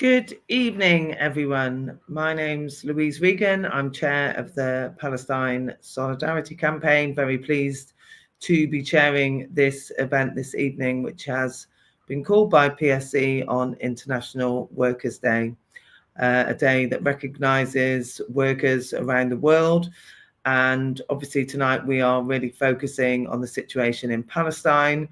Good evening, everyone. My name's Louise Regan. I'm chair of the Palestine Solidarity Campaign. Very pleased to be chairing this event this evening, which has been called by PSC on International Workers' Day, a day that recognises workers around the world. And obviously tonight we are really focusing on the situation in Palestine.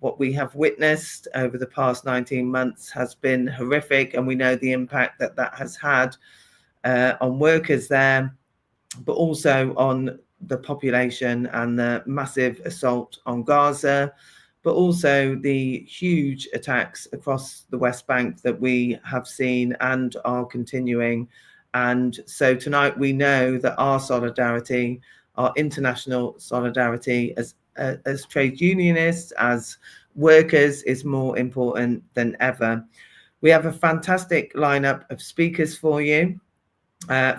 What we have witnessed over the past 19 months has been horrific, and we know the impact that that has had on workers there, but also on the population and the massive assault on Gaza, but also the huge attacks across the West Bank that we have seen and are continuing. And so tonight we know that our solidarity, our international solidarity as trade unionists, as workers, is more important than ever. We have a fantastic lineup of speakers for you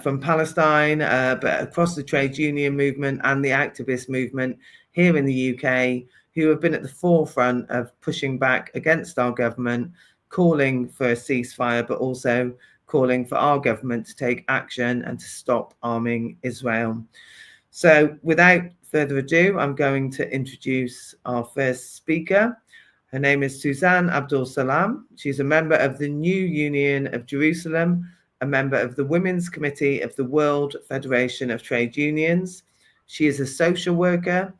from Palestine, but across the trade union movement and the activist movement here in the UK, who have been at the forefront of pushing back against our government, calling for a ceasefire, but also calling for our government to take action and to stop arming Israel. So without further ado, I'm going to introduce our first speaker. Her name is Suzanne Abdul Salam. She's a member of the New Union of Jerusalem, a member of the Women's Committee of the World Federation of Trade Unions. She is a social worker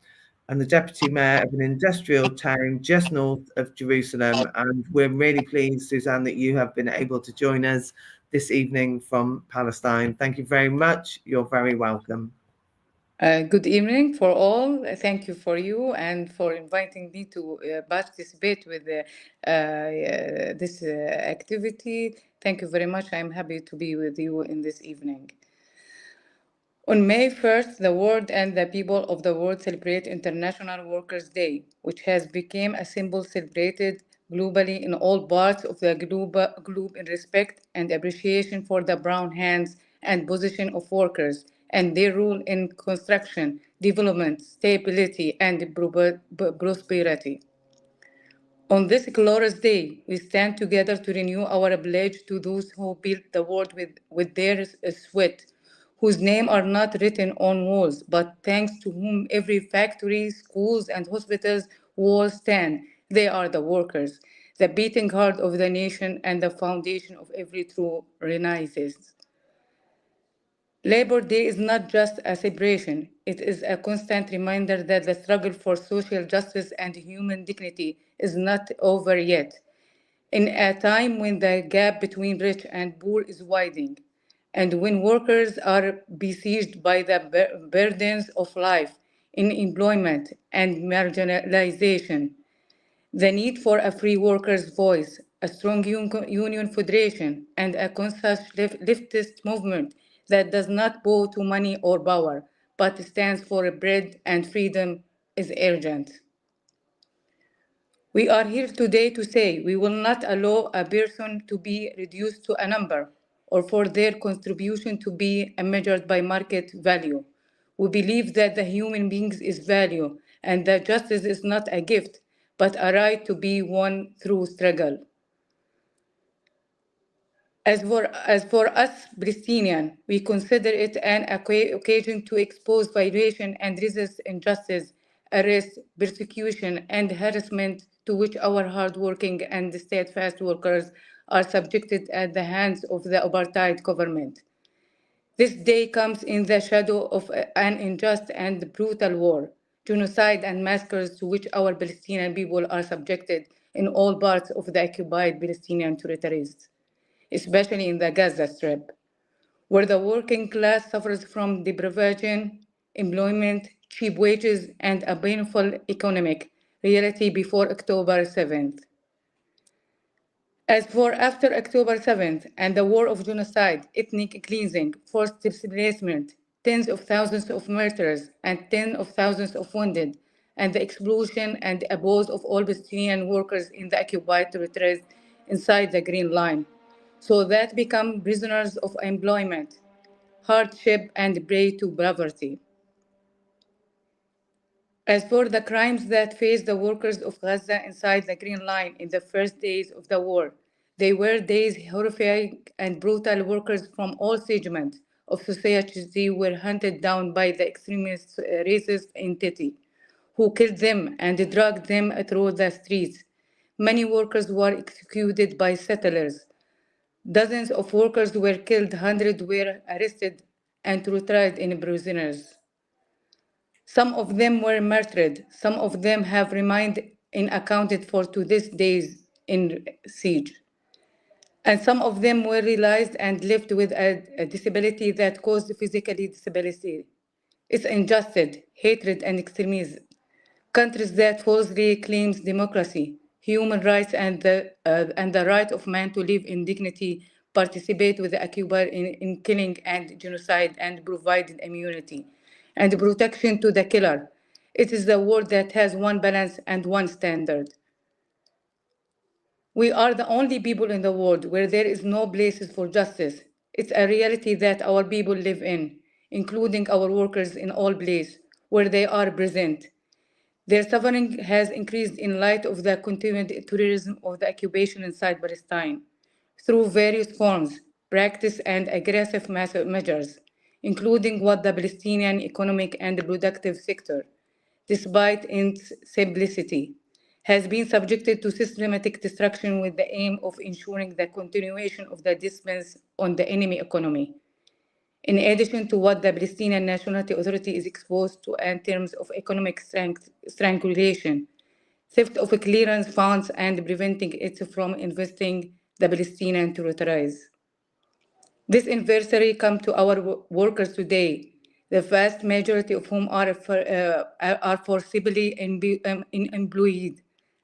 and the deputy mayor of an industrial town just north of Jerusalem. And we're really pleased, Suzanne, that you have been able to join us this evening from Palestine. Thank you very much. You're very welcome. Good evening for all. Thank you for you and for inviting me to participate with this activity. Thank you very much. I'm happy to be with you in this evening. On May 1st, the world and the people of the world celebrate International Workers' Day, which has become a symbol celebrated globally in all parts of the globe in respect and appreciation for the brown hands and position of workers and their role in construction, development, stability, and prosperity. On this glorious day, we stand together to renew our pledge to those who built the world with their sweat, whose names are not written on walls, but thanks to whom every factory, schools, and hospitals walls stand. They are the workers, the beating heart of the nation and the foundation of every true renaissance. Labor Day is not just a celebration, it is a constant reminder that the struggle for social justice and human dignity is not over yet. In a time when the gap between rich and poor is widening, and when workers are besieged by the burdens of life, unemployment, and marginalization, the need for a free workers' voice, a strong union federation, and a conscious leftist movement that does not bow to money or power, but stands for bread and freedom is urgent. We are here today to say we will not allow a person to be reduced to a number or for their contribution to be measured by market value. We believe that the human being is value and that justice is not a gift, but a right to be won through struggle. As for us Palestinian, we consider it an occasion to expose violation and resist injustice, arrest, persecution, and harassment to which our hardworking and steadfast workers are subjected at the hands of the apartheid government. This day comes in the shadow of an unjust and brutal war, genocide and massacres to which our Palestinian people are subjected in all parts of the occupied Palestinian territories, especially in the Gaza Strip, where the working class suffers from deprivation, employment, cheap wages, and a painful economic reality before October 7th. As for after October 7th and the war of genocide, ethnic cleansing, forced displacement, tens of thousands of murders, and tens of thousands of wounded, and the explosion and abuse of all Palestinian workers in the occupied territories inside the Green Line, so that become prisoners of employment, hardship, and prey to poverty. As for the crimes that faced the workers of Gaza inside the Green Line in the first days of the war, They were days horrifying and brutal. Workers from all segments of society were hunted down by the extremist racist entity who killed them and dragged them through the streets. Many workers were executed by settlers. Dozens of workers were killed, hundreds were arrested and retried in prisoners. Some of them were martyred, some of them have remained unaccounted for to this day in siege, and some of them were realized and left with a disability that caused physical disability. It's injustice, hatred, and extremism. Countries that falsely claims democracy, human rights, and the right of man to live in dignity participate with the occupier in killing and genocide and providing immunity and protection to the killer. It is the world that has one balance and one standard. We are the only people in the world where there is no places for justice. It's a reality that our people live in, including our workers in all places where they are present. Their suffering has increased in light of the continued terrorism of the occupation inside Palestine through various forms, practice, and aggressive measures, including what the Palestinian economic and productive sector, despite its simplicity, has been subjected to systematic destruction with the aim of ensuring the continuation of the dispense on the enemy economy. In addition to what the Palestinian Nationality Authority is exposed to in terms of economic strangulation, theft of clearance funds, and preventing it from investing the Palestinian territories. This anniversary comes to our workers today, the vast majority of whom are forcibly employed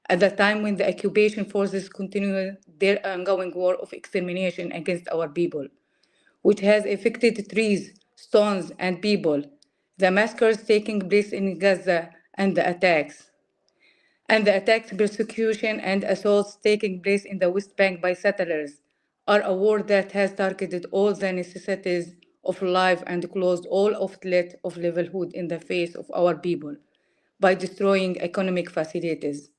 at the time when the occupation forces continue their ongoing war of extermination against our people, which has affected trees, stones, and people. The massacres taking place in Gaza and the attacks, persecution, and assaults taking place in the West Bank by settlers are a war that has targeted all the necessities of life and closed all outlets of livelihood in the face of our people by destroying economic facilities,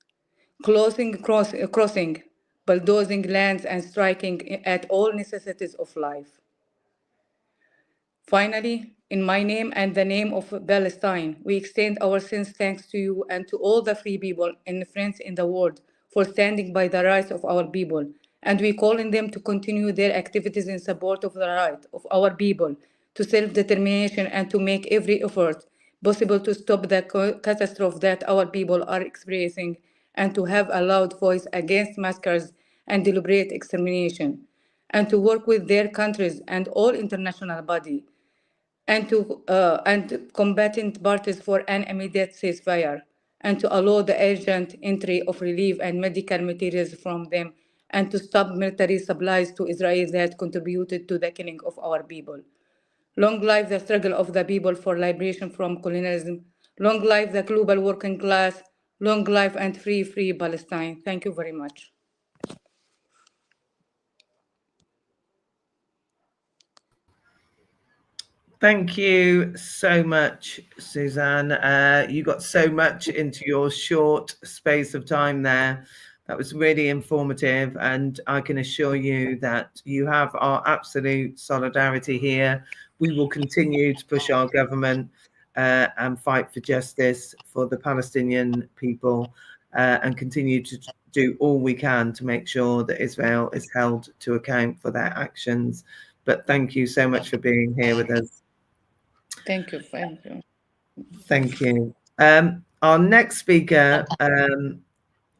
crossing, bulldozing lands, and striking at all necessities of life. Finally, in my name and the name of Palestine, we extend our sincere thanks to you and to all the free people and friends in the world for standing by the rights of our people. And we call on them to continue their activities in support of the right of our people to self-determination and to make every effort possible to stop the catastrophe that our people are experiencing and to have a loud voice against massacres and deliberate extermination and to work with their countries and all international bodies and combatant parties for an immediate ceasefire, and to allow the urgent entry of relief and medical materials from them, and to stop military supplies to Israel that contributed to the killing of our people. Long live the struggle of the people for liberation from colonialism. Long live the global working class. Long live and free Palestine. Thank you very much. Thank you so much, Suzanne. You got so much into your short space of time there. That was really informative, and I can assure you that you have our absolute solidarity here. We will continue to push our government and fight for justice for the Palestinian people and continue to do all we can to make sure that Israel is held to account for their actions. But thank you so much for being here with us. Thank you. Thank you. Thank you. Our next speaker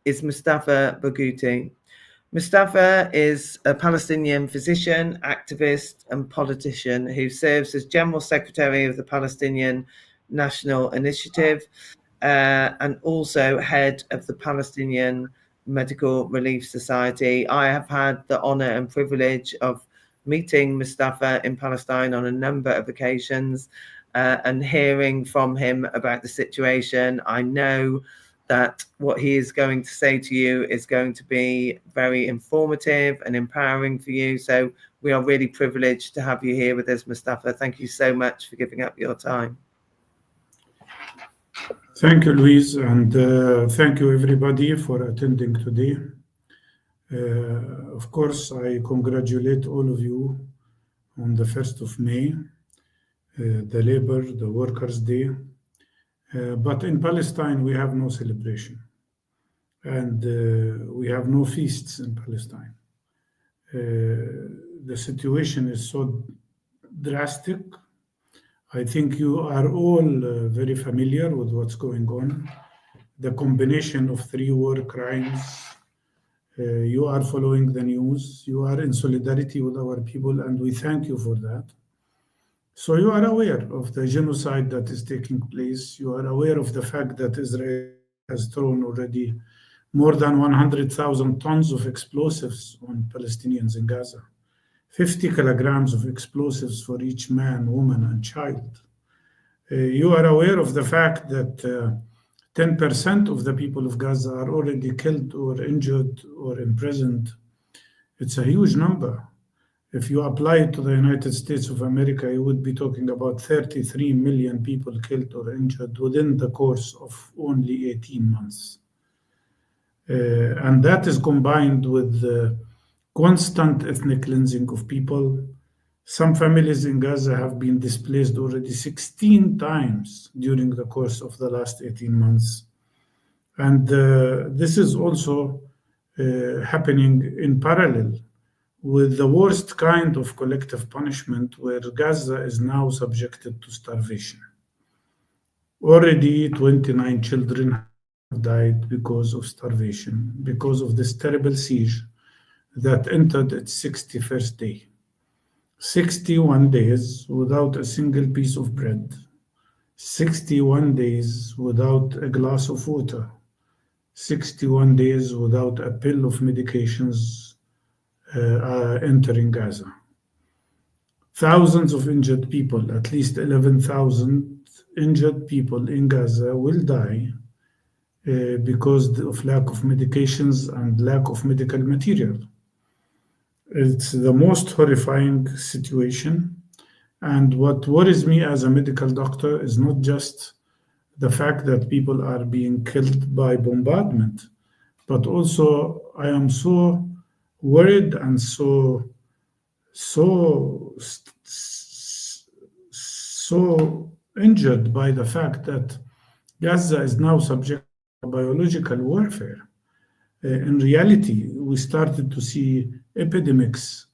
is Mustafa Barghouti. Mustafa is a Palestinian physician, activist, and politician who serves as General Secretary of the Palestinian National Initiative and also head of the Palestinian Medical Relief Society. I have had the honor and privilege of meeting Mustafa in Palestine on a number of occasions and hearing from him about the situation. I know that what he is going to say to you is going to be very informative and empowering for you. So we are really privileged to have you here with us, Mustafa. Thank you so much for giving up your time. Thank you, Louise, and thank you everybody for attending today. Of course, I congratulate all of you on the 1st of May, the Workers' Day. But in Palestine, we have no celebration, and we have no feasts in Palestine. The situation is so drastic. I think you are all very familiar with what's going on. The combination of three war crimes. You are following the news. You are in solidarity with our people, and we thank you for that. So you are aware of the genocide that is taking place. You are aware of the fact that Israel has thrown already more than 100,000 tons of explosives on Palestinians in Gaza, 50 kilograms of explosives for each man, woman, and child. You are aware of the fact that 10% of the people of Gaza are already killed or injured or imprisoned. It's a huge number. If you apply it to the United States of America, you would be talking about 33 million people killed or injured within the course of only 18 months. And that is combined with the constant ethnic cleansing of people. Some families in Gaza have been displaced already 16 times during the course of the last 18 months. And this is also happening in parallel with the worst kind of collective punishment, where Gaza is now subjected to starvation. Already 29 children have died because of starvation, because of this terrible siege that entered its 61st day. 61 days without a single piece of bread, 61 days without a glass of water, 61 days without a pill of medications entering Gaza. Thousands of injured people, at least 11,000 injured people in Gaza will die because of lack of medications and lack of medical material. It's the most horrifying situation. And what worries me as a medical doctor is not just the fact that people are being killed by bombardment, but also I am so worried and so injured by the fact that Gaza is now subject to biological warfare. In reality, we started to see epidemics.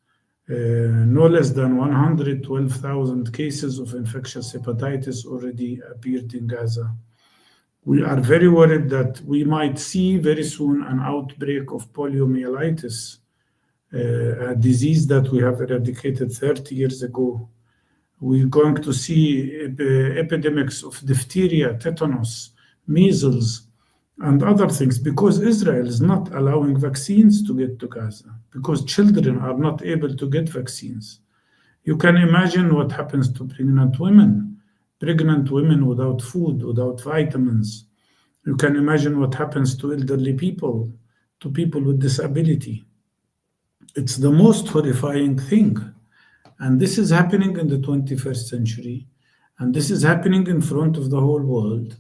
No less than 112,000 cases of infectious hepatitis already appeared in Gaza. We are very worried that we might see very soon an outbreak of poliomyelitis, a disease that we have eradicated 30 years ago. We're going to see epidemics of diphtheria, tetanus, measles, and other things, because Israel is not allowing vaccines to get to Gaza, because children are not able to get vaccines. You can imagine what happens to pregnant women without food, without vitamins. You can imagine what happens to elderly people, to people with disability. It's the most horrifying thing. And this is happening in the 21st century. And this is happening in front of the whole world.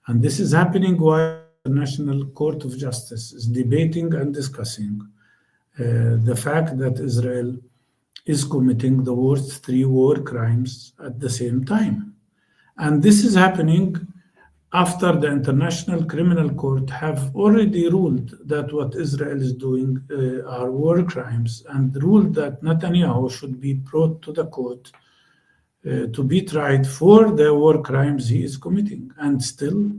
And this is happening while the International Court of Justice is debating and discussing the fact that Israel is committing the worst three war crimes at the same time. And this is happening after the International Criminal Court have already ruled that what Israel is doing are war crimes, and ruled that Netanyahu should be brought to the court to be tried for the war crimes he is committing. And still,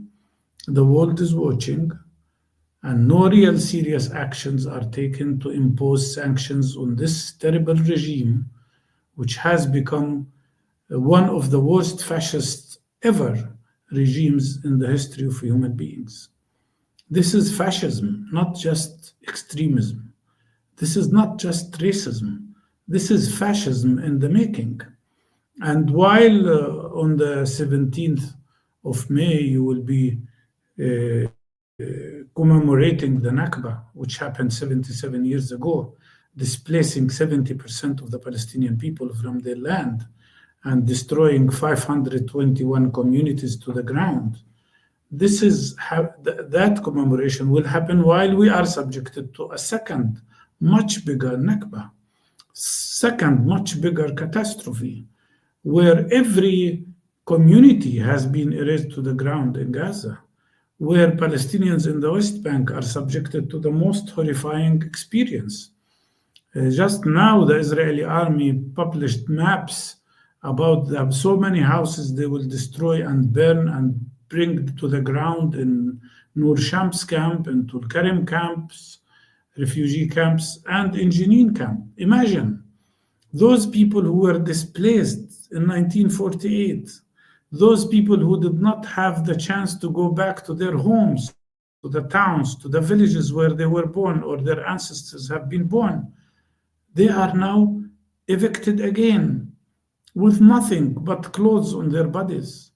the world is watching, and no real serious actions are taken to impose sanctions on this terrible regime, which has become one of the worst fascist ever regimes in the history of human beings. This is fascism, not just extremism. This is not just racism. This is fascism in the making. And while on the 17th of May, you will be commemorating the Nakba, which happened 77 years ago, displacing 70% of the Palestinian people from their land and destroying 521 communities to the ground. That commemoration will happen while we are subjected to a second much bigger Nakba. Second, much bigger catastrophe, where every community has been erased to the ground in Gaza, where Palestinians in the West Bank are subjected to the most horrifying experience. Just now, the Israeli army published maps about so many houses they will destroy and burn and bring to the ground in Nur Shams camp, in Tul Karim camps, refugee camps, and in Jenin camp. Imagine those people who were displaced in 1948, those people who did not have the chance to go back to their homes, to the towns, to the villages where they were born or their ancestors have been born. They are now evicted again with nothing but clothes on their bodies,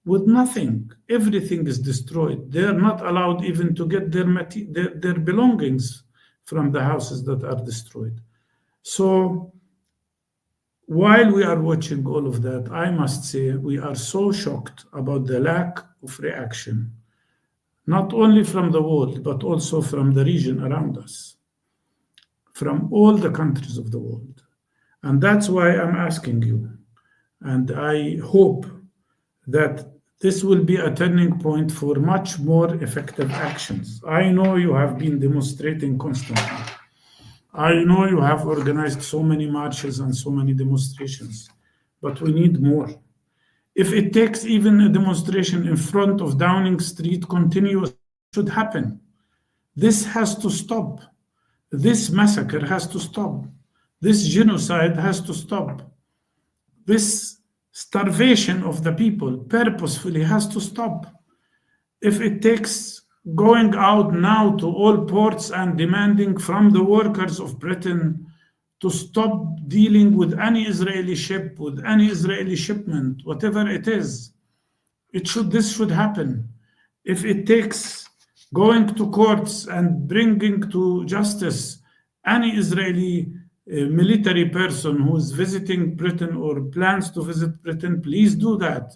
with nothing. Everything is destroyed. They are not allowed even to get their belongings from the houses that are destroyed. So while we are watching all of that, I must say we are so shocked about the lack of reaction, not only from the world, but also from the region around us, from all the countries of the world. And that's why I'm asking you, and I hope that this will be a turning point for much more effective actions. I know you have been demonstrating constantly. I know you have organized so many marches and so many demonstrations, but we need more. If it takes even a demonstration in front of Downing Street continuous, should happen. This has to stop. This massacre has to stop. This genocide has to stop. This starvation of the people purposefully has to stop. If it takes going out now to all ports and demanding from the workers of Britain to stop dealing with any Israeli ship, with any Israeli shipment, whatever it is, this should happen. If it takes going to courts and bringing to justice any Israeli military person who is visiting Britain or plans to visit Britain, please do that.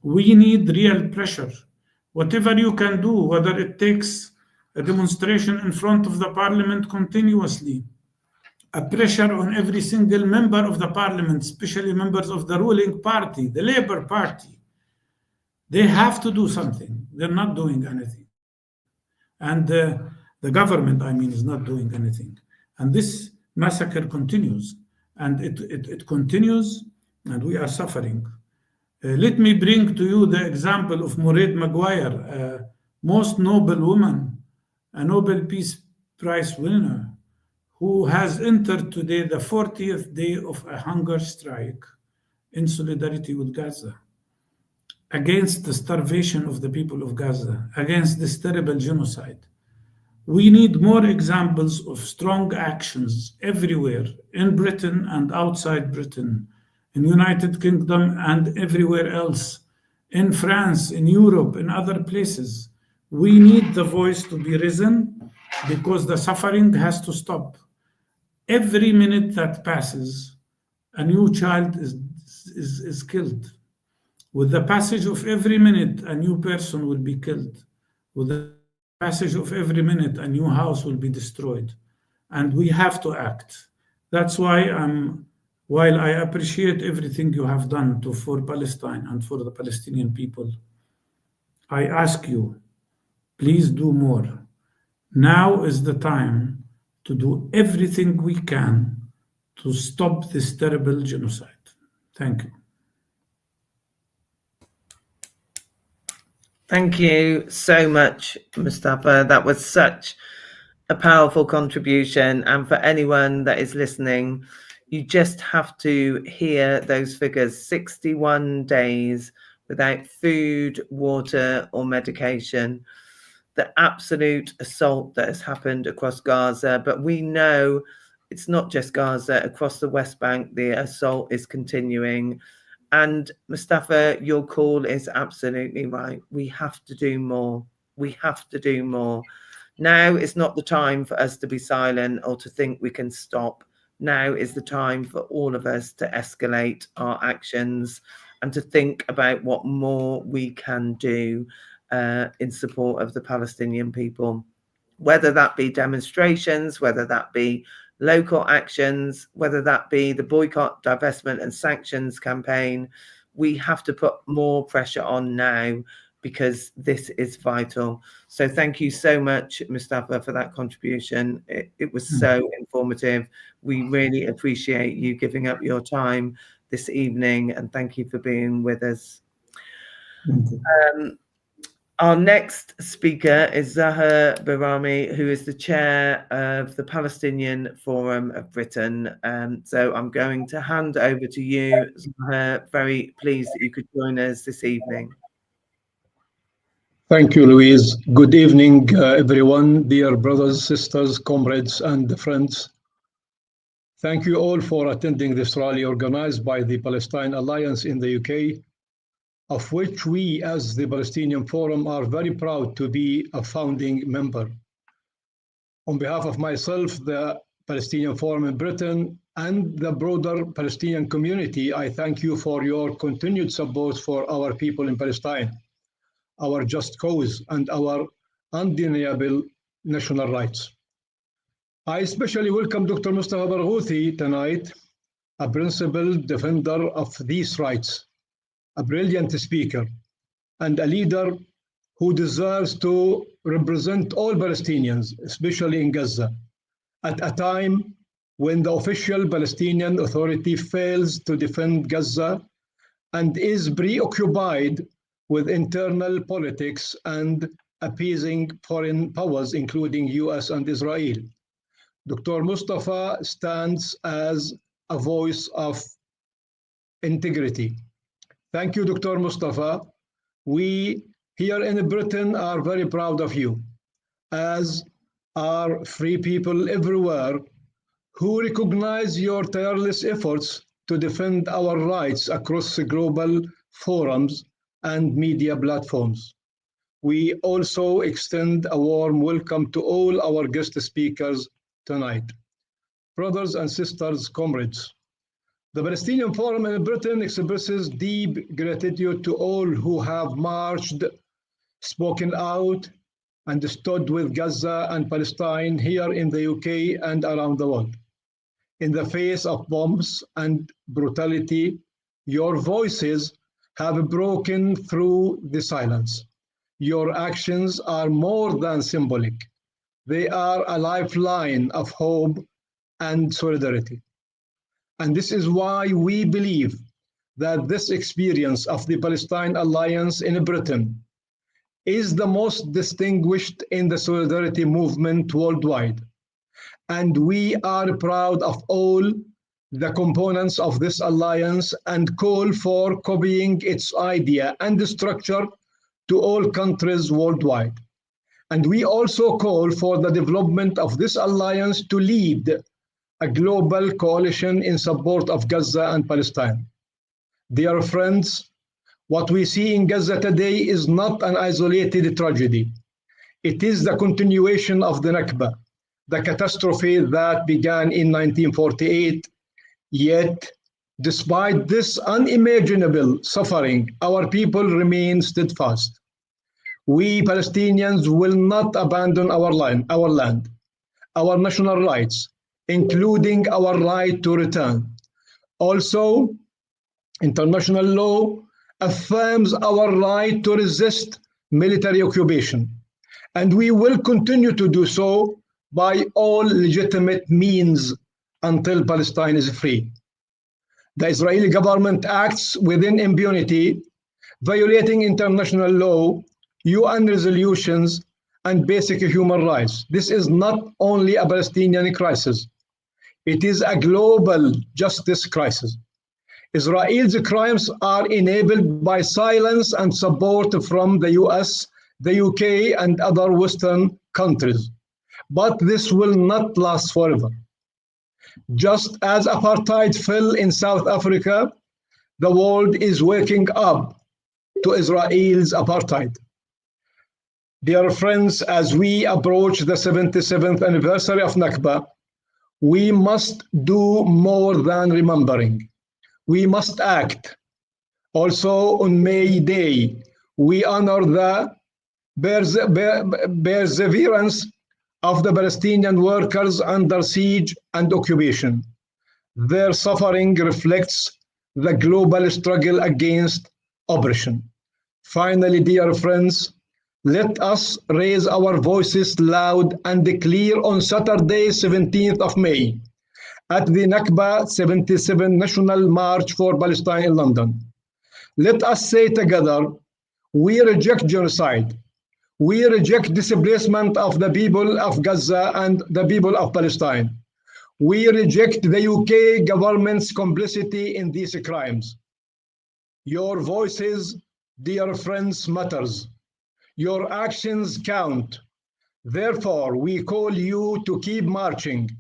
We need real pressure. Whatever you can do, whether it takes a demonstration in front of the parliament continuously, a pressure on every single member of the parliament, especially members of the ruling party, the Labour Party. They have to do something. They're not doing anything. And the government, is not doing anything. And this massacre continues. And it continues, and we are suffering. Let me bring to you the example of Mairead Maguire, a most noble woman, a Nobel Peace Prize winner, who has entered today the 40th day of a hunger strike in solidarity with Gaza, against the starvation of the people of Gaza, against this terrible genocide. We need more examples of strong actions everywhere, in Britain and outside Britain, in United Kingdom and everywhere else, in France, in Europe, in other places. We need the voice to be risen because the suffering has to stop. Every minute that passes, a new child is killed. With the passage of every minute, a new person will be killed. With the passage of every minute, a new house will be destroyed. And we have to act. That's why while I appreciate everything you have done for Palestine and for the Palestinian people, I ask you, please do more. Now is the time to do everything we can to stop this terrible genocide. Thank you. Thank you so much, Mustafa. That was such a powerful contribution. And for anyone that is listening, you just have to hear those figures: 61 days without food, water, or medication. The absolute assault that has happened across Gaza. But we know it's not just Gaza. Across the West Bank, the assault is continuing. And Mustafa, your call is absolutely right. We have to do more. We have to do more. Now is not the time for us to be silent or to think we can stop. Now is the time for all of us to escalate our actions and to think about what more we can do in support of the Palestinian people. whether that be demonstrations, whether that be local actions, whether that be the boycott, divestment and sanctions campaign. We have to put more pressure on now because this is vital. So thank you so much, Mustafa, for that contribution. It was so informative. We really appreciate you giving up your time this evening, and thank you for being with us. Our next speaker is Zahar Barami, who is the chair of the Palestinian Forum of Britain. So I'm going to hand over to you, Zahar. Very pleased that you could join us this evening. Thank you, Louise. Good evening, everyone, dear brothers, sisters, comrades, and friends. Thank you all for attending this rally organized by the Palestine Alliance in the UK, of which we, as the Palestinian Forum, are very proud to be a founding member. On behalf of myself, the Palestinian Forum in Britain, and the broader Palestinian community, I thank you for your continued support for our people in Palestine, our just cause, and our undeniable national rights. I especially welcome Dr. Mustafa Barghouthi tonight, a principled defender of these rights, a brilliant speaker, and a leader who deserves to represent all Palestinians, especially in Gaza, at a time when the official Palestinian Authority fails to defend Gaza and is preoccupied with internal politics and appeasing foreign powers, including US and Israel. Dr. Mustafa stands as a voice of integrity. Thank you, Dr. Mustafa. We here in Britain are very proud of you, as are free people everywhere who recognize your tireless efforts to defend our rights across global forums and media platforms. We also extend a warm welcome to all our guest speakers tonight. Brothers and sisters, comrades, the Palestinian Forum in Britain expresses deep gratitude to all who have marched, spoken out, and stood with Gaza and Palestine here in the UK and around the world. In the face of bombs and brutality, your voices have broken through the silence. Your actions are more than symbolic. They are a lifeline of hope and solidarity. And this is why we believe that this experience of the Palestine Alliance in Britain is the most distinguished in the solidarity movement worldwide. And we are proud of all the components of this alliance and call for copying its idea and structure to all countries worldwide. And we also call for the development of this alliance to lead a global coalition in support of Gaza and Palestine. Dear friends, what we see in Gaza today is not an isolated tragedy. It is the continuation of the Nakba, the catastrophe that began in 1948. Yet, despite this unimaginable suffering, our people remain steadfast. We Palestinians will not abandon our land, our national rights, including our right to return. Also, international law affirms our right to resist military occupation, and we will continue to do so by all legitimate means until Palestine is free. The Israeli government acts within impunity, violating international law, UN resolutions, and basic human rights. This is not only a Palestinian crisis, it is a global justice crisis. Israel's crimes are enabled by silence and support from the US, the UK, and other Western countries. But this will not last forever. Just as apartheid fell in South Africa, the world is waking up to Israel's apartheid. Dear friends, as we approach the 77th anniversary of Nakba, we must do more than remembering. We must act. Also on May Day, we honor the perseverance of the Palestinian workers under siege and occupation. Their suffering reflects the global struggle against oppression. Finally, dear friends, let us raise our voices loud and clear on Saturday, 17th of May, at the Nakba 77 National March for Palestine in London. Let us say together, we reject genocide. We reject displacement of the people of Gaza and the people of Palestine. We reject the UK government's complicity in these crimes. Your voices, dear friends, matters. Your actions count. Therefore, we call you to keep marching,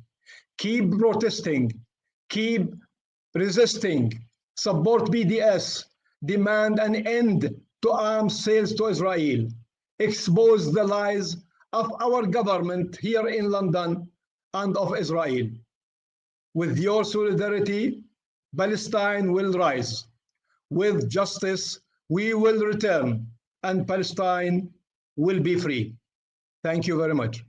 keep protesting, keep resisting, support BDS, demand an end to arms sales to Israel, expose the lies of our government here in London and of Israel. With your solidarity, Palestine will rise. With justice, we will return, and Palestine will be free. Thank you very much.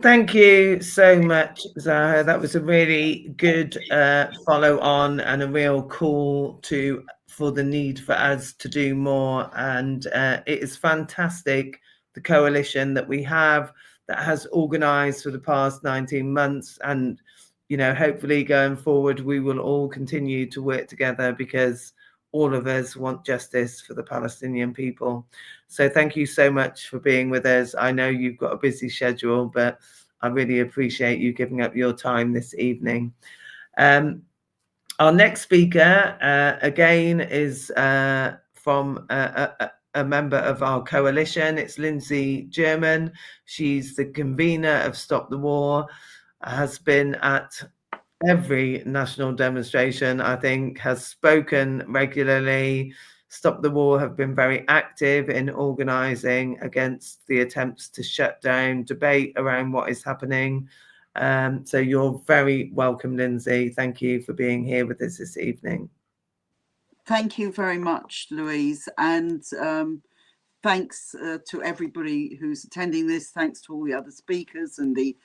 Thank you so much, Zaha. That was a really good follow on and a real call for the need for us to do more. And it is fantastic, the coalition that we have that has organised for the past 19 months. And, you know, hopefully going forward, we will all continue to work together because all of us want justice for the Palestinian people. So thank you so much for being with us. I know you've got a busy schedule, but I really appreciate you giving up your time this evening. Our next speaker, again, is from a member of our coalition. It's Lindsay German. She's the convener of Stop the War, has been at every national demonstration, I think, has spoken regularly. Stop the War have been very active in organising against the attempts to shut down debate around what is happening. So you're very welcome, Lindsay. Thank you for being here with us this evening. Thank you very much, Louise. And thanks to everybody who's attending this. Thanks to all the other speakers and the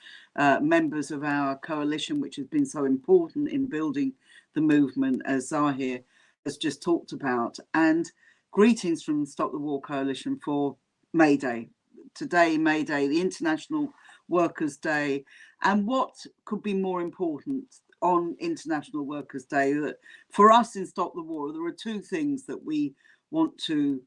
members of our coalition, which has been so important in building the movement, as Zahir has just talked about. And greetings from Stop the War Coalition for May Day. Today, May Day, the International Workers' Day. And what could be more important on International Workers' Day? That for us in Stop the War, there are two things that we want to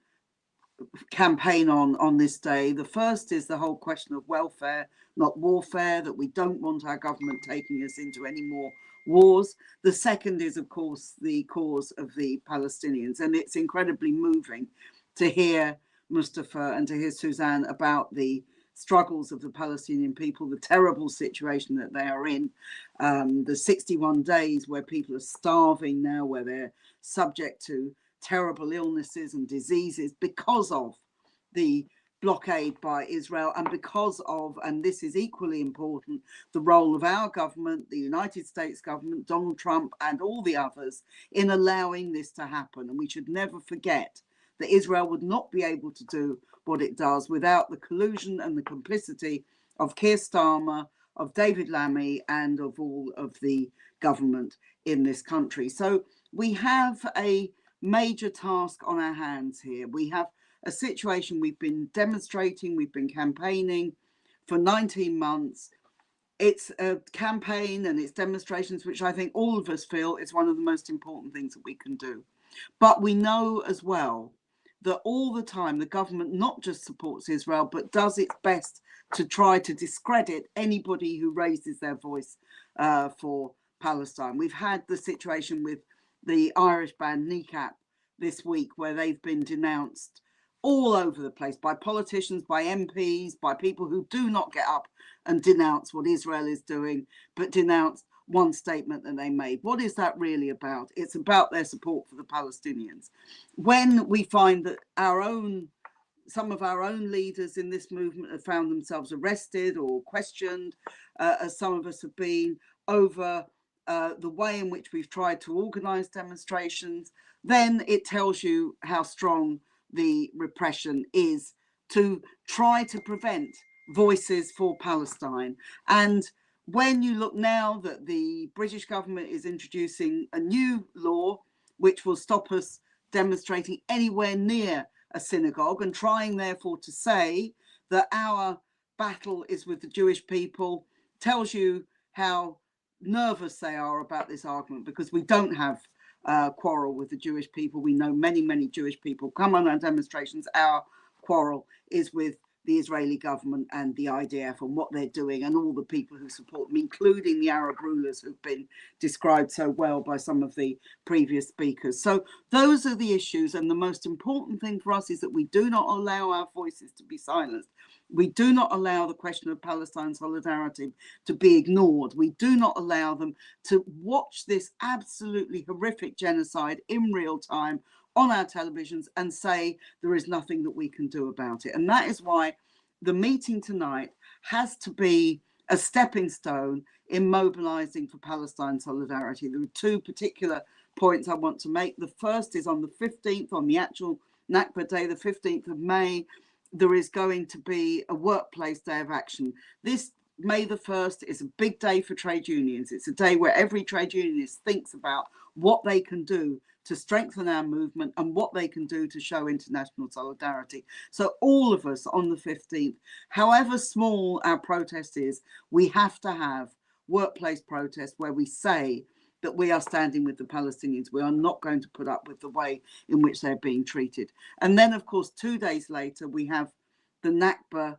campaign on this day. The first is the whole question of welfare, not warfare, that we don't want our government taking us into any more wars. The second is, of course, the cause of the Palestinians. And it's incredibly moving to hear Mustafa and to hear Suzanne about the struggles of the Palestinian people, the terrible situation that they are in, the 61 days where people are starving now, where they're subject to terrible illnesses and diseases because of the blockade by Israel, and because of, and this is equally important, the role of our government, the United States government, Donald Trump and all the others in allowing this to happen. And we should never forget that Israel would not be able to do what it does without the collusion and the complicity of Keir Starmer, of David Lammy, and of all of the government in this country. So we have a major task on our hands here. We have a situation we've been demonstrating, we've been campaigning for 19 months. It's a campaign and it's demonstrations which I think all of us feel is one of the most important things that we can do. But we know as well that all the time the government not just supports Israel, but does its best to try to discredit anybody who raises their voice for Palestine. We've had the situation with the Irish band Nakba this week, where they've been denounced all over the place by politicians, by MPs, by people who do not get up and denounce what Israel is doing, but denounce one statement that they made. What is that really about? It's about their support for the Palestinians. When we find that some of our own leaders in this movement have found themselves arrested or questioned, as some of us have been, over the way in which we've tried to organise demonstrations, then it tells you how strong the repression is to try to prevent voices for Palestine. And when you look now that the British government is introducing a new law which will stop us demonstrating anywhere near a synagogue, and trying therefore to say that our battle is with the Jewish people, tells you how nervous they are about this argument, because we don't have a quarrel with the Jewish people. We know many Jewish people come on our demonstrations. Our quarrel is with the Israeli government and the IDF and what they're doing, and all the people who support them, including the Arab rulers who've been described so well by some of the previous speakers. So those are the issues, and the most important thing for us is that we do not allow our voices to be silenced. We do not allow the question of Palestine solidarity to be ignored. We do not allow them to watch this absolutely horrific genocide in real time on our televisions and say there is nothing that we can do about it. And that is why the meeting tonight has to be a stepping stone in mobilizing for Palestine solidarity. There are two particular points I want to make. The first is on the 15th, on the actual Nakba Day, the 15th of May, there is going to be a workplace day of action. This May the 1st is a big day for trade unions. It's a day where every trade unionist thinks about what they can do to strengthen our movement and what they can do to show international solidarity. So all of us on the 15th, however small our protest is, we have to have workplace protest where we say that we are standing with the Palestinians. We are not going to put up with the way in which they're being treated. And then, of course, 2 days later, we have the Nakba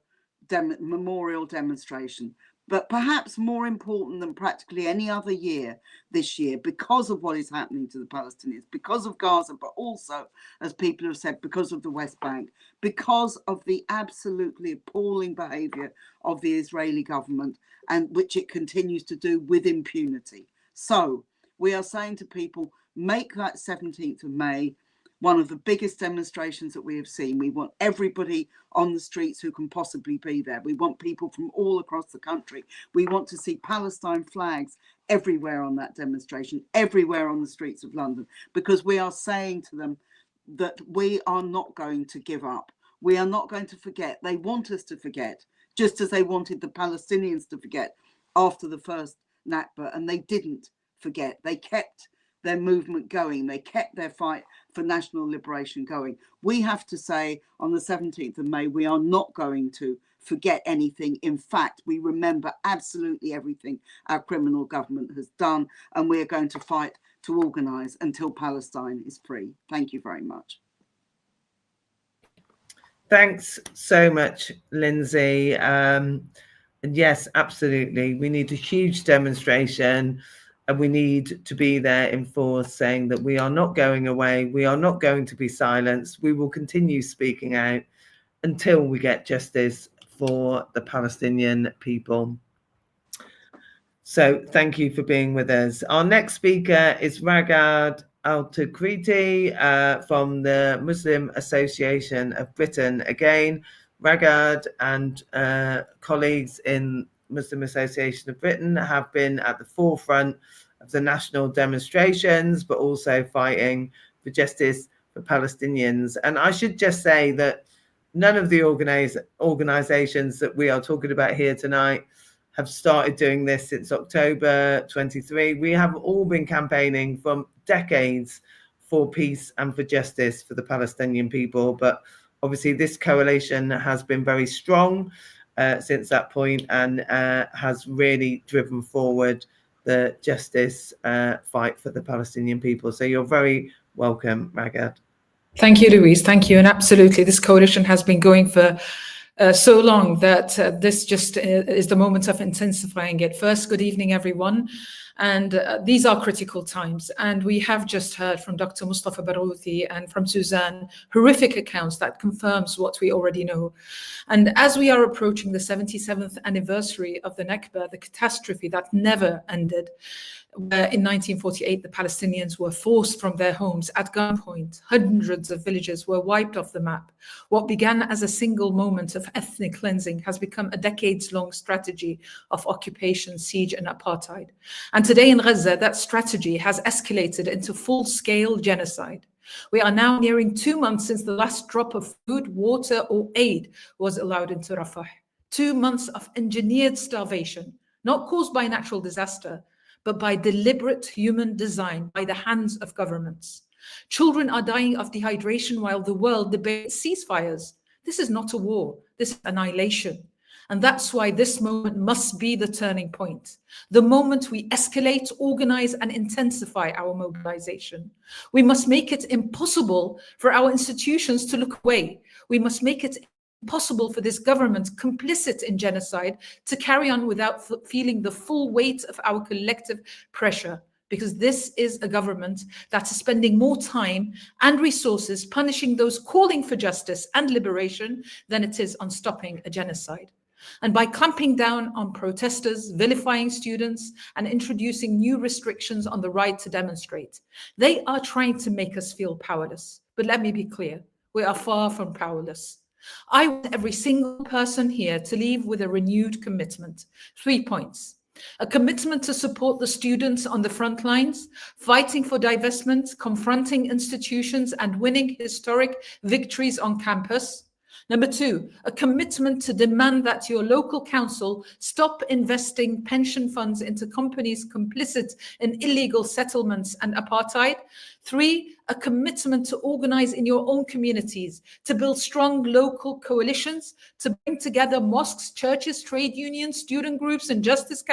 memorial demonstration. But perhaps more important than practically any other year this year, because of what is happening to the Palestinians, because of Gaza, but also, as people have said, because of the West Bank, because of the absolutely appalling behavior of the Israeli government, and which it continues to do with impunity. So we are saying to people, make that 17th of May one of the biggest demonstrations that we have seen. We want everybody on the streets who can possibly be there. We want people from all across the country. We want to see Palestine flags everywhere on that demonstration, everywhere on the streets of London, because we are saying to them that we are not going to give up. We are not going to forget. They want us to forget, just as they wanted the Palestinians to forget after the first Nakba, and they didn't forget. They kept their movement going. They kept their fight for national liberation going. We have to say on the 17th of May, we are not going to forget anything. In fact, we remember absolutely everything our criminal government has done, and we are going to fight to organise until Palestine is free. Thank you very much. Thanks so much, Lindsay. And yes, absolutely. We need a huge demonstration, and we need to be there in force, saying that we are not going away. We are not going to be silenced. We will continue speaking out until we get justice for the Palestinian people. So thank you for being with us. Our next speaker is Ragad Al-Takriti from the Muslim Association of Britain. Again, Ragad and colleagues in Muslim Association of Britain have been at the forefront of the national demonstrations, but also fighting for justice for Palestinians. And I should just say that none of the organizations that we are talking about here tonight have started doing this since October 23. We have all been campaigning for decades for peace and for justice for the Palestinian people. But obviously this coalition has been very strong since that point, and has really driven forward the justice fight for the Palestinian people. So you're very welcome, Ragad. Thank you, Louise. Thank you. And absolutely, this coalition has been going for so long that this just is the moment of intensifying it. First, good evening, everyone. And these are critical times. And we have just heard from Dr. Mustafa Barouthi and from Suzanne horrific accounts that confirms what we already know. And as we are approaching the 77th anniversary of the Nakba, the catastrophe that never ended, where in 1948 the Palestinians were forced from their homes at gunpoint, hundreds of villages were wiped off the map. What began as a single moment of ethnic cleansing has become a decades-long strategy of occupation, siege, and apartheid. And today in Gaza, that strategy has escalated into full-scale genocide. We are now nearing 2 months since the last drop of food, water, or aid was allowed into Rafah. 2 months of engineered starvation, not caused by natural disaster, but by deliberate human design by the hands of governments. Children are dying of dehydration while the world debates ceasefires. This is not a war, this is annihilation. And that's why this moment must be the turning point. The moment we escalate, organize, and intensify our mobilization. We must make it impossible for our institutions to look away. We must make it impossible for this government, complicit in genocide, to carry on without feeling the full weight of our collective pressure. Because this is a government that is spending more time and resources punishing those calling for justice and liberation than it is on stopping a genocide. And by clamping down on protesters, vilifying students, and introducing new restrictions on the right to demonstrate, they are trying to make us feel powerless. But let me be clear, we are far from powerless. I want every single person here to leave with a renewed commitment. 3 points. A commitment to support the students on the front lines, fighting for divestment, confronting institutions, and winning historic victories on campus. Number 2, a commitment to demand that your local council stop investing pension funds into companies complicit in illegal settlements and apartheid. 3, a commitment to organize in your own communities, to build strong local coalitions, to bring together mosques, churches, trade unions, student groups, and justice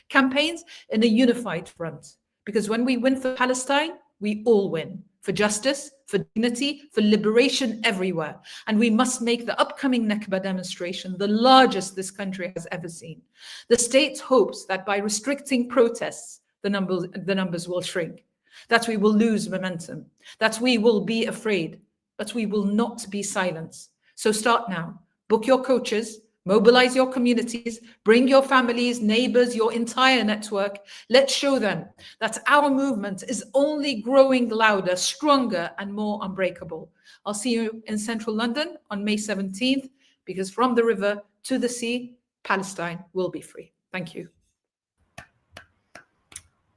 campaigns in a unified front. Because when we win for Palestine, we all win. For justice, for dignity, for liberation everywhere. And we must make the upcoming Nakba demonstration the largest this country has ever seen. The state hopes that by restricting protests, the numbers will shrink, that we will lose momentum, that we will be afraid, but we will not be silenced. So start now. Book your coaches, mobilize your communities, bring your families, neighbors, your entire network. Let's show them that our movement is only growing louder, stronger, and more unbreakable. I'll see you in central London on May 17th, because from the river to the sea, Palestine will be free. Thank you.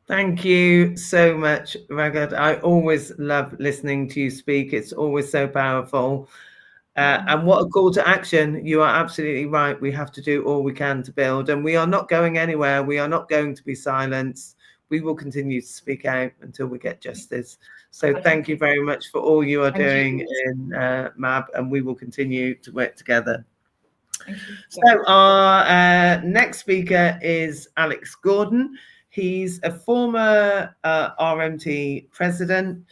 Thank you so much, Ragad. I always love listening to you speak. It's always so powerful. And what a call to action. You are absolutely right. We have to do all we can to build, and we are not going anywhere. We are not going to be silenced. We will continue to speak out until we get justice. So thank you very much for all you are doing in MAB, and we will continue to work together. Thank you. So our next speaker is Alex Gordon. He's a former RMT president,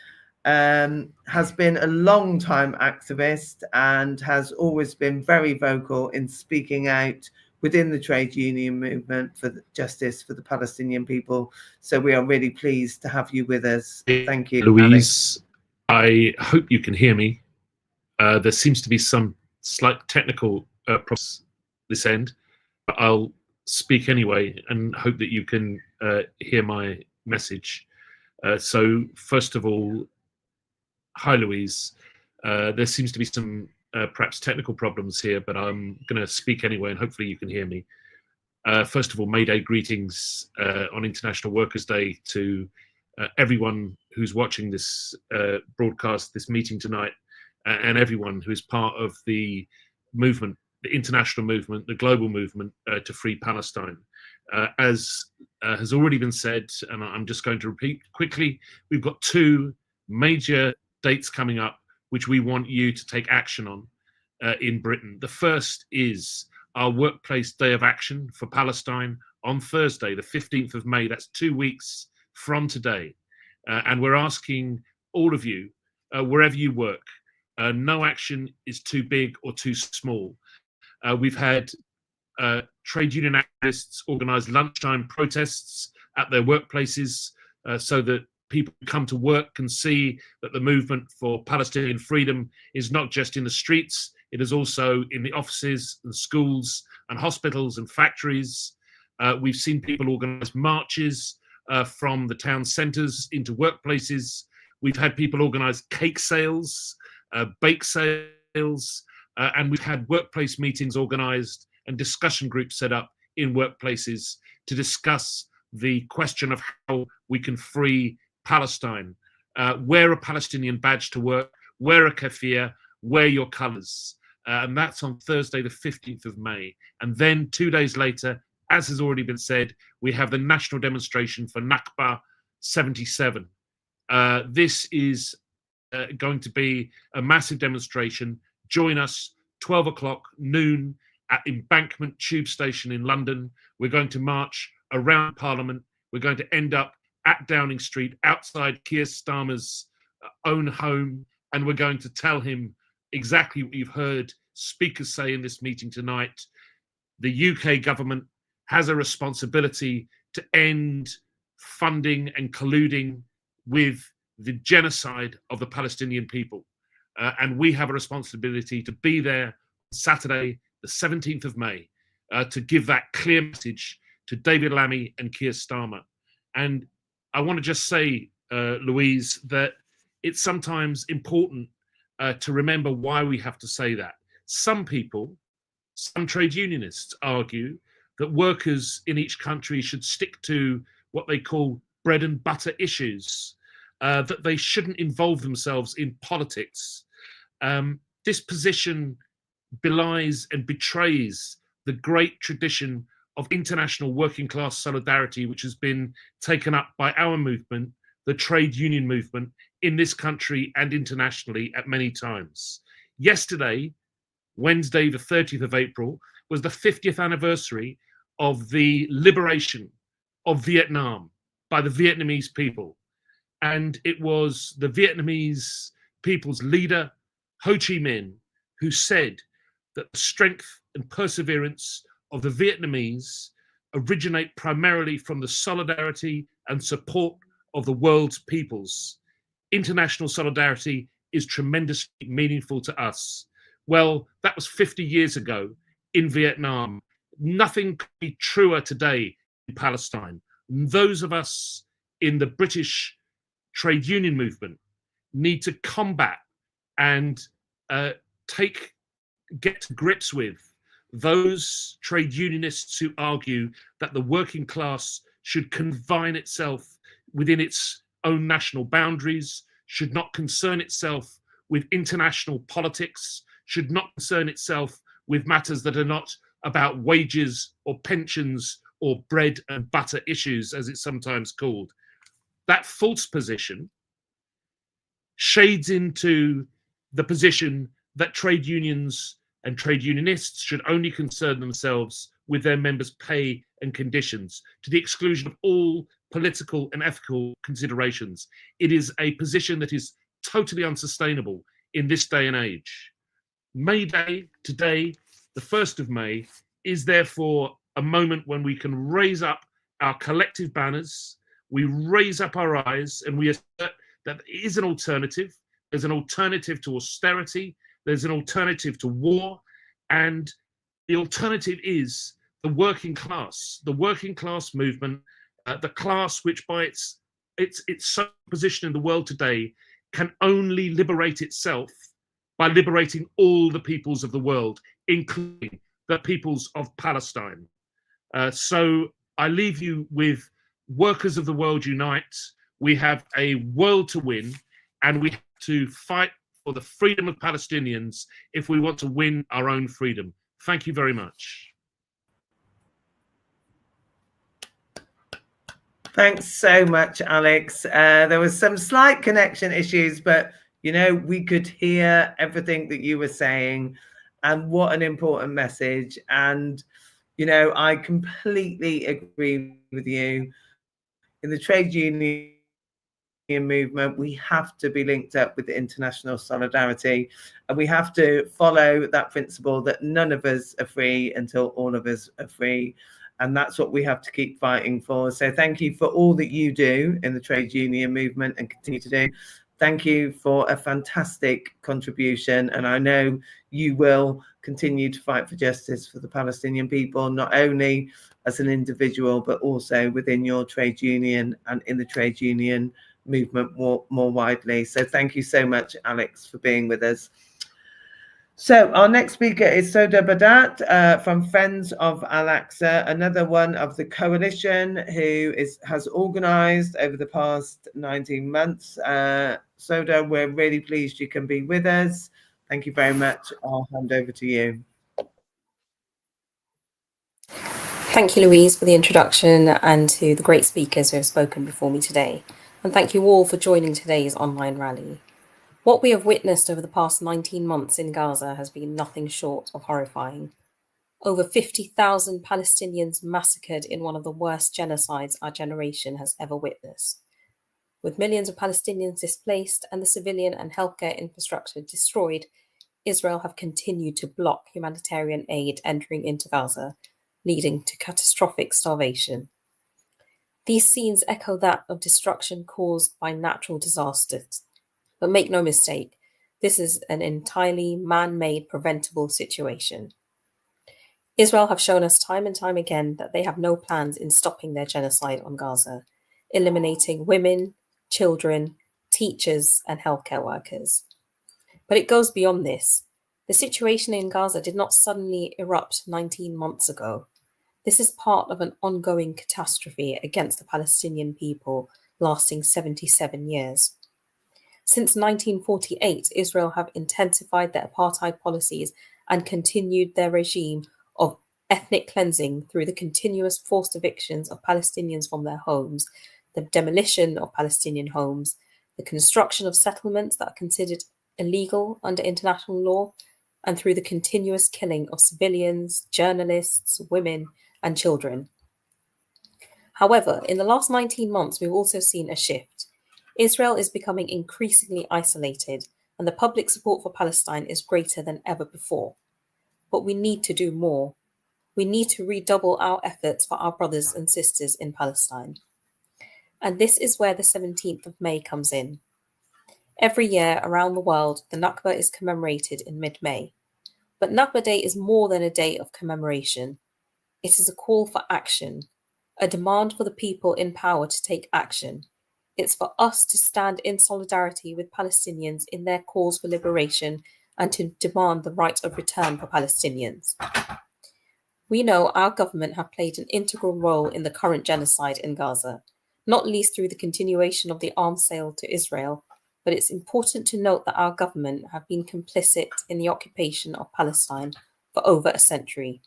has been a long-time activist, and has always been very vocal in speaking out within the trade union movement for justice for the Palestinian people. So we are really pleased to have you with us. Thank you, Louise. Alex. I hope you can hear me. There seems to be some slight technical problems this end, but I'll speak anyway and hope that you can hear my message. So first of all, hi, Louise. There seems to be some perhaps technical problems here, but I'm going to speak anyway, and hopefully you can hear me. First of all, May Day greetings on International Workers' Day to everyone who's watching this broadcast, this meeting tonight, and everyone who is part of the movement, the international movement, the global movement to free Palestine. As has already been said, and I'm just going to repeat quickly, we've got 2 major dates coming up which we want you to take action on in Britain. The first is our Workplace Day of Action for Palestine on Thursday, the 15th of May. That's 2 weeks from today. And we're asking all of you, wherever you work, no action is too big or too small. We've had trade union activists organize lunchtime protests at their workplaces so that people who come to work can see that the movement for Palestinian freedom is not just in the streets, it is also in the offices and schools and hospitals and factories. We've seen people organize marches from the town centers into workplaces. We've had people organize cake sales, bake sales, and we've had workplace meetings organized and discussion groups set up in workplaces to discuss the question of how we can free Palestine. wear a Palestinian badge to work, wear a keffiyeh, wear your colours. And that's on Thursday, the 15th of May. And then 2 days later, as has already been said, we have the national demonstration for Nakba 77. This is going to be a massive demonstration. Join us 12 o'clock noon at Embankment Tube Station in London. We're going to march around Parliament. We're going to end up at Downing Street outside Keir Starmer's own home, and we're going to tell him exactly what you've heard speakers say in this meeting tonight. The UK government has a responsibility to end funding and colluding with the genocide of the Palestinian people. And we have a responsibility to be there Saturday, the 17th of May, to give that clear message to David Lammy and Keir Starmer. And I want to just say, Louise, that it's sometimes important to remember why we have to say that. Some people, some trade unionists argue that workers in each country should stick to what they call bread and butter issues, that they shouldn't involve themselves in politics. This position belies and betrays the great tradition of international working class solidarity, which has been taken up by our movement, the trade union movement, in this country and internationally at many times. Yesterday, Wednesday, the 30th of April, was the 50th anniversary of the liberation of Vietnam by the Vietnamese people. And it was the Vietnamese people's leader, Ho Chi Minh, who said that the strength and perseverance of the Vietnamese originate primarily from the solidarity and support of the world's peoples. International solidarity is tremendously meaningful to us. Well, that was 50 years ago in Vietnam. Nothing could be truer today in Palestine. Those of us in the British trade union movement need to combat and get to grips with those trade unionists who argue that the working class should confine itself within its own national boundaries, should not concern itself with international politics, should not concern itself with matters that are not about wages or pensions or bread and butter issues, as it's sometimes called. That false position shades into the position that trade unions and trade unionists should only concern themselves with their members' pay and conditions, to the exclusion of all political and ethical considerations. It is a position that is totally unsustainable in this day and age. May Day, today, the 1st of May, is therefore a moment when we can raise up our collective banners, we raise up our eyes, and we assert that there is an alternative. There's an alternative to austerity, there's an alternative to war, and the alternative is the working class movement, the class which by its position in the world today can only liberate itself by liberating all the peoples of the world, including the peoples of Palestine. So I leave you with workers of the world unite. We have a world to win, and we have to fight for the freedom of Palestinians if we want to win our own freedom. Thank you very much. Thanks so much, Alex. There was some slight connection issues, but you know, we could hear everything that you were saying, and what an important message. And you know, I completely agree with you. In the trade union movement, we have to be linked up with international solidarity, and we have to follow that principle that none of us are free until all of us are free. And that's what we have to keep fighting for. So thank you for all that you do in the trade union movement and continue to do. Thank you for a fantastic contribution. And I know you will continue to fight for justice for the Palestinian people, not only as an individual, but also within your trade union and in the trade union movement more widely. So thank you so much, Alex, for being with us. So our next speaker is Soda Badat from Friends of Al-Aqsa, another one of the coalition who has organised over the past 19 months. Soda, we're really pleased you can be with us. Thank you very much. I'll hand over to you. Thank you, Louise, for the introduction and to the great speakers who have spoken before me today. And thank you all for joining today's online rally. What we have witnessed over the past 19 months in Gaza has been nothing short of horrifying. Over 50,000 Palestinians massacred in one of the worst genocides our generation has ever witnessed. With millions of Palestinians displaced and the civilian and healthcare infrastructure destroyed, Israel have continued to block humanitarian aid entering into Gaza, leading to catastrophic starvation. These scenes echo that of destruction caused by natural disasters. But make no mistake, this is an entirely man-made preventable situation. Israel have shown us time and time again that they have no plans in stopping their genocide on Gaza, eliminating women, children, teachers, and healthcare workers. But it goes beyond this. The situation in Gaza did not suddenly erupt 19 months ago. This is part of an ongoing catastrophe against the Palestinian people lasting 77 years. Since 1948, Israel have intensified their apartheid policies and continued their regime of ethnic cleansing through the continuous forced evictions of Palestinians from their homes, the demolition of Palestinian homes, the construction of settlements that are considered illegal under international law, and through the continuous killing of civilians, journalists, women, and children. However, in the last 19 months, we've also seen a shift. Israel is becoming increasingly isolated, and the public support for Palestine is greater than ever before. But we need to do more. We need to redouble our efforts for our brothers and sisters in Palestine. And this is where the 17th of May comes in. Every year around the world, the Nakba is commemorated in mid-May. But Nakba Day is more than a day of commemoration. It is a call for action, a demand for the people in power to take action. It's for us to stand in solidarity with Palestinians in their cause for liberation and to demand the right of return for Palestinians. We know our government have played an integral role in the current genocide in Gaza, not least through the continuation of the arms sale to Israel, but it's important to note that our government have been complicit in the occupation of Palestine for over a century.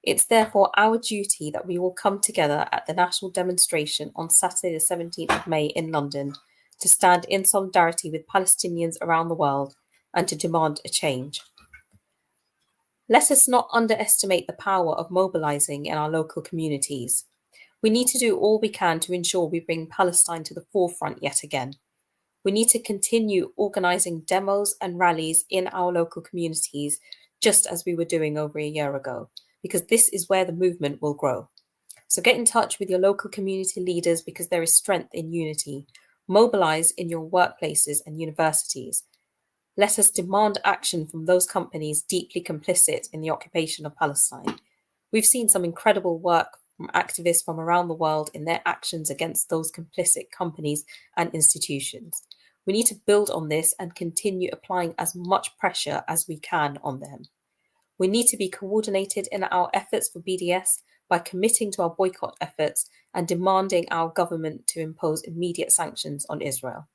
It's therefore our duty that we will come together at the national demonstration on Saturday the 17th of May in London to stand in solidarity with Palestinians around the world and to demand a change. Let us not underestimate the power of mobilizing in our local communities. We need to do all we can to ensure we bring Palestine to the forefront yet again. We need to continue organizing demos and rallies in our local communities, just as we were doing over a year ago, because this is where the movement will grow. So get in touch with your local community leaders because there is strength in unity. Mobilize in your workplaces and universities. Let us demand action from those companies deeply complicit in the occupation of Palestine. We've seen some incredible work from activists from around the world in their actions against those complicit companies and institutions. We need to build on this and continue applying as much pressure as we can on them. We need to be coordinated in our efforts for BDS by committing to our boycott efforts and demanding our government to impose immediate sanctions on Israel.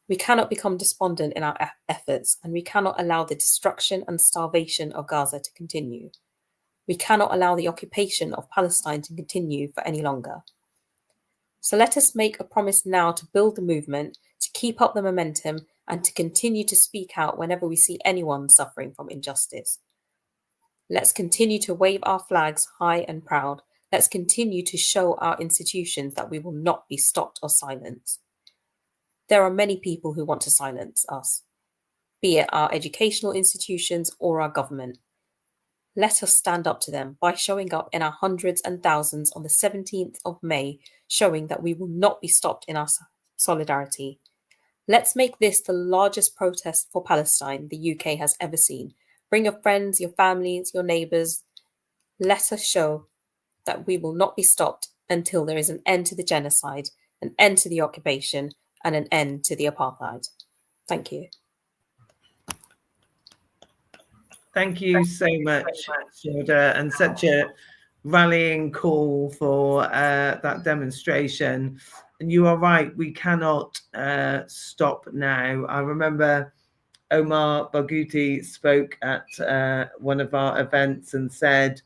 We cannot become despondent in our efforts, and we cannot allow the destruction and starvation of Gaza to continue. We cannot allow the occupation of Palestine to continue for any longer. So let us make a promise now to build the movement, to keep up the momentum, and to continue to speak out whenever we see anyone suffering from injustice. Let's continue to wave our flags high and proud. Let's continue to show our institutions that we will not be stopped or silenced. There are many people who want to silence us, be it our educational institutions or our government. Let us stand up to them by showing up in our hundreds and thousands on the 17th of May, showing that we will not be stopped in our solidarity. Let's make this the largest protest for Palestine the UK has ever seen. Bring your friends, your families, your neighbours. Let us show that we will not be stopped until there is an end to the genocide, an end to the occupation, and an end to the apartheid. Thank you. Thank you so much, Shilda, and such a rallying call for that demonstration. And you are right, we cannot stop now. I remember Omar Barghouti spoke at one of our events and said,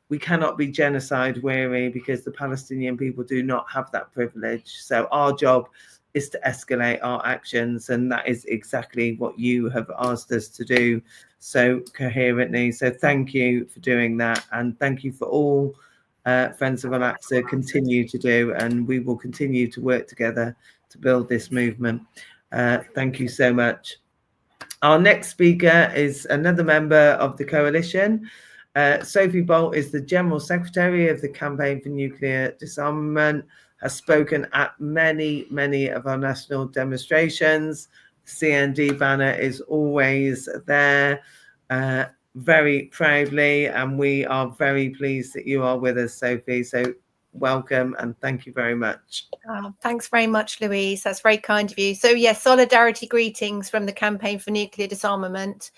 we cannot be genocide weary because the Palestinian people do not have that privilege. So our job is to escalate our actions, and that is exactly what you have asked us to do so coherently. So thank you for doing that, and thank you for all Friends of Al-Aqsa continue to do, and we will continue to work together to build this movement. Thank you so much. Our next speaker is another member of the coalition. Sophie Bolt is the General Secretary of the Campaign for Nuclear Disarmament, has spoken at many of our national demonstrations. CND banner is always there, very proudly, and we are very pleased that you are with us, Sophie. So welcome and thank you very much. Thanks very much, Louise. That's very kind of you. So yes, solidarity greetings from the Campaign for Nuclear Disarmament.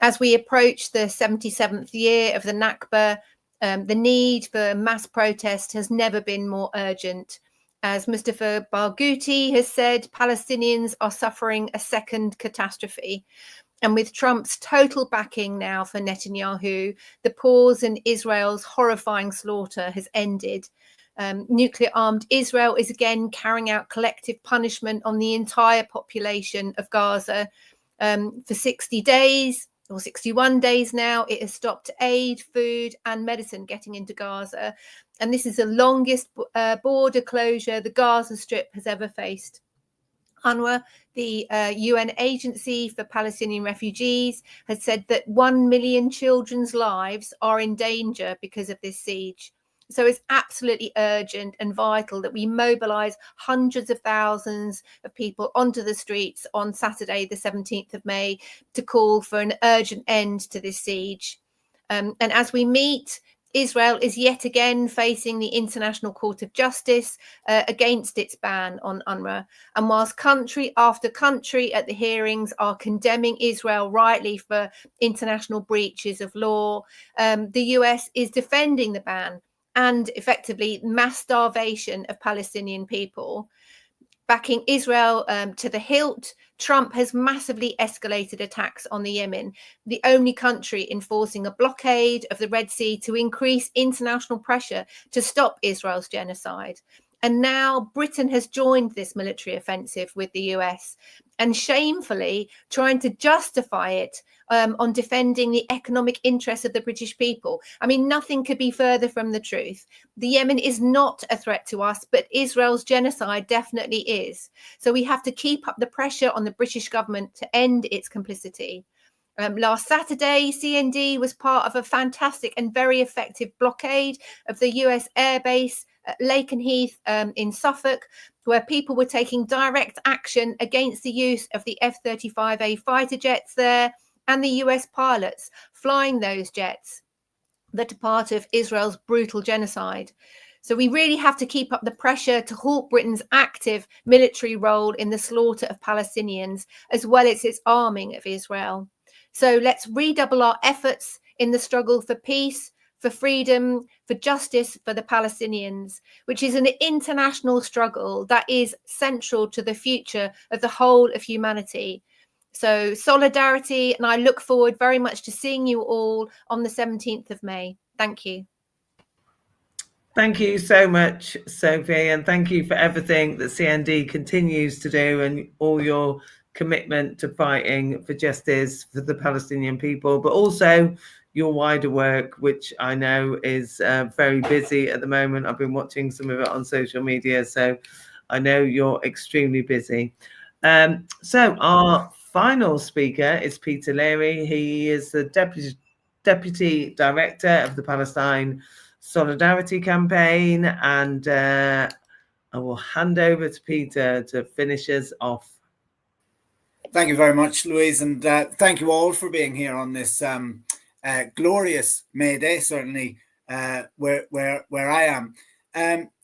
As we approach the 77th year of the Nakba, the need for mass protest has never been more urgent. As Mustafa Barghouti has said, Palestinians are suffering a second catastrophe. And with Trump's total backing now for Netanyahu, the pause in Israel's horrifying slaughter has ended. Nuclear-armed Israel is again carrying out collective punishment on the entire population of Gaza. For 60 days, or 61 days now, it has stopped aid, food and medicine getting into Gaza. And this is the longest border closure the Gaza Strip has ever faced. UNRWA, the UN Agency for Palestinian Refugees, has said that 1 million children's lives are in danger because of this siege. So it's absolutely urgent and vital that we mobilise hundreds of thousands of people onto the streets on Saturday, the 17th of May, to call for an urgent end to this siege. And as we meet, Israel is yet again facing the International Court of Justice against its ban on UNRWA. And whilst country after country at the hearings are condemning Israel rightly for international breaches of law, the US is defending the ban and effectively mass starvation of Palestinian people. Backing Israel to the hilt, Trump has massively escalated attacks on the Yemen, the only country enforcing a blockade of the Red Sea to increase international pressure to stop Israel's genocide. And now Britain has joined this military offensive with the US and shamefully trying to justify it on defending the economic interests of the British people. I mean, nothing could be further from the truth. The Yemen is not a threat to us, but Israel's genocide definitely is. So we have to keep up the pressure on the British government to end its complicity. Last Saturday, CND was part of a fantastic and very effective blockade of the US airbase at Lakenheath in Suffolk, where people were taking direct action against the use of the F-35A fighter jets there and the US pilots flying those jets that are part of Israel's brutal genocide. So we really have to keep up the pressure to halt Britain's active military role in the slaughter of Palestinians, as well as its arming of Israel. So let's redouble our efforts in the struggle for peace, for freedom, for justice for the Palestinians, which is an international struggle that is central to the future of the whole of humanity. So solidarity, and I look forward very much to seeing you all on the 17th of May. Thank you. Thank you so much, Sophie, and thank you for everything that CND continues to do and all your commitment to fighting for justice for the Palestinian people, but also your wider work, which I know is very busy at the moment. I've been watching some of it on social media, so I know you're extremely busy. So our final speaker is Peter Leary. He is the Deputy Director of the Palestine Solidarity Campaign, and I will hand over to Peter to finish us off. Thank you very much, Louise, and thank you all for being here on this glorious May Day, certainly where I am.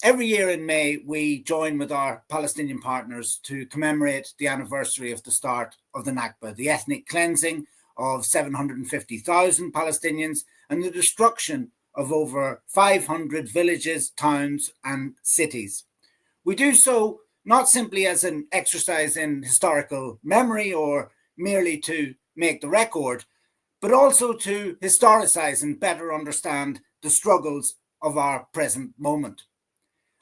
Every year in May, we join with our Palestinian partners to commemorate the anniversary of the start of the Nakba, the ethnic cleansing of 750,000 Palestinians and the destruction of over 500 villages, towns, and cities. We do so not simply as an exercise in historical memory or merely to make the record, but also to historicize and better understand the struggles of our present moment.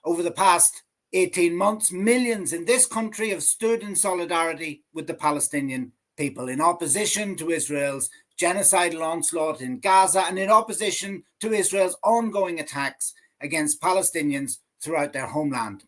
Over the past 18 months, millions in this country have stood in solidarity with the Palestinian people in opposition to Israel's genocidal onslaught in Gaza and in opposition to Israel's ongoing attacks against Palestinians throughout their homeland.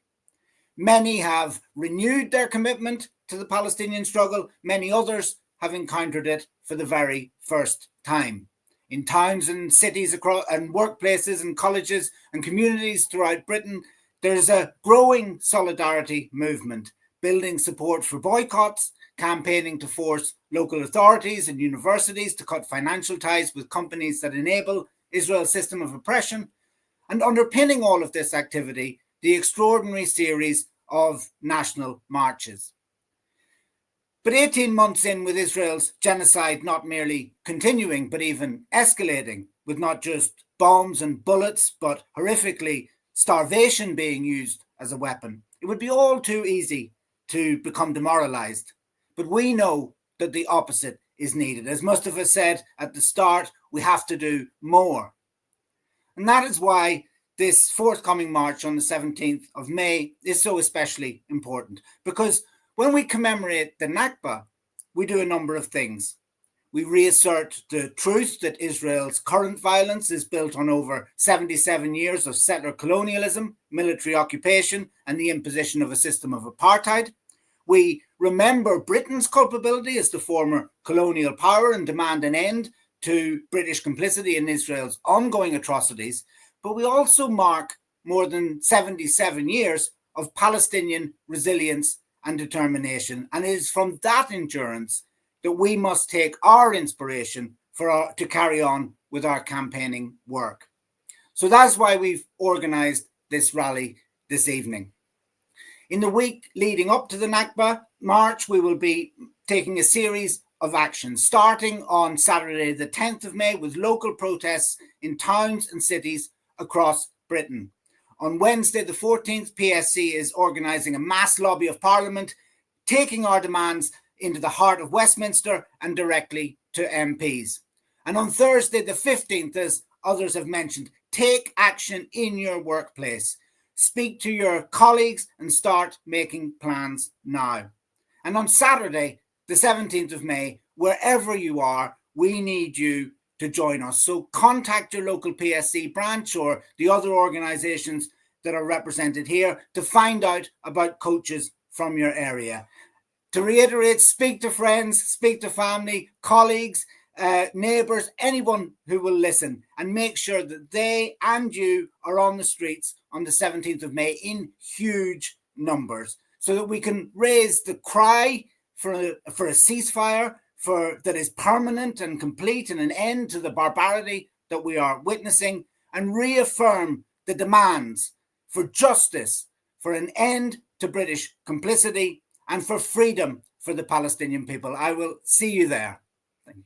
Many have renewed their commitment to the Palestinian struggle. Many others have encountered it for the very first time. In towns and cities across, and workplaces and colleges and communities throughout Britain, there's a growing solidarity movement, building support for boycotts, campaigning to force local authorities and universities to cut financial ties with companies that enable Israel's system of oppression, and underpinning all of this activity, the extraordinary series of national marches. But 18 months in, with Israel's genocide not merely continuing, but even escalating, with not just bombs and bullets, but horrifically starvation being used as a weapon, it would be all too easy to become demoralized. But we know that the opposite is needed. As Mustafa said at the start, we have to do more. And that is why this forthcoming march on the 17th of May is so especially important, because when we commemorate the Nakba, we do a number of things. We reassert the truth that Israel's current violence is built on over 77 years of settler colonialism, military occupation, and the imposition of a system of apartheid. We remember Britain's culpability as the former colonial power and demand an end to British complicity in Israel's ongoing atrocities. But we also mark more than 77 years of Palestinian resilience and determination. And it is from that endurance that we must take our inspiration to carry on with our campaigning work. So that's why we've organised this rally this evening. In the week leading up to the Nakba march, we will be taking a series of actions, starting on Saturday the 10th of May with local protests in towns and cities across Britain. On Wednesday, the 14th, PSC is organising a mass lobby of Parliament, taking our demands into the heart of Westminster and directly to MPs. And on Thursday, the 15th, as others have mentioned, take action in your workplace. Speak to your colleagues and start making plans now. And on Saturday, the 17th of May, wherever you are, we need you to join us. So contact your local PSC branch or the other organisations that are represented here to find out about coaches from your area. To reiterate, speak to friends, speak to family, colleagues, neighbours, anyone who will listen, and make sure that they and you are on the streets on the 17th of May in huge numbers, so that we can raise the cry for a ceasefire that is permanent and complete, and an end to the barbarity that we are witnessing, and reaffirm the demands for justice, for an end to British complicity, and for freedom for the Palestinian people. I will see you there. Thank you.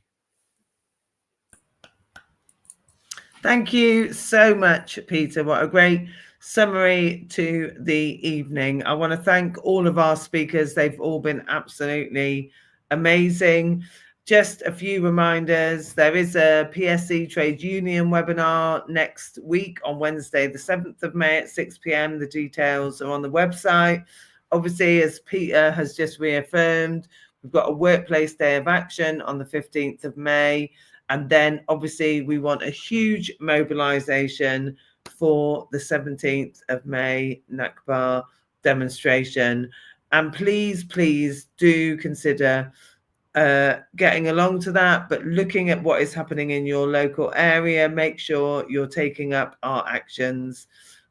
Thank you so much, Peter. What a great summary to the evening. I want to thank all of our speakers. They've all been absolutely amazing. Just a few reminders. There is a PSC Trade Union webinar next week on Wednesday, the 7th of May at 6 p.m. The details are on the website. Obviously, as Peter has just reaffirmed, we've got a workplace day of action on the 15th of May. And then obviously we want a huge mobilization for the 17th of May Nakba demonstration. And please, please do consider getting along to that, but looking at what is happening in your local area, make sure you're taking up our actions.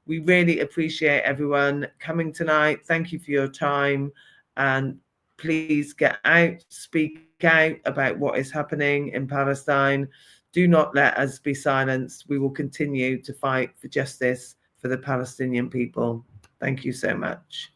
We really appreciate everyone coming tonight. Thank you for your time, and please get out, speak out about what is happening in Palestine. Do not let us be silenced. We will continue to fight for justice for the Palestinian people. Thank you so much.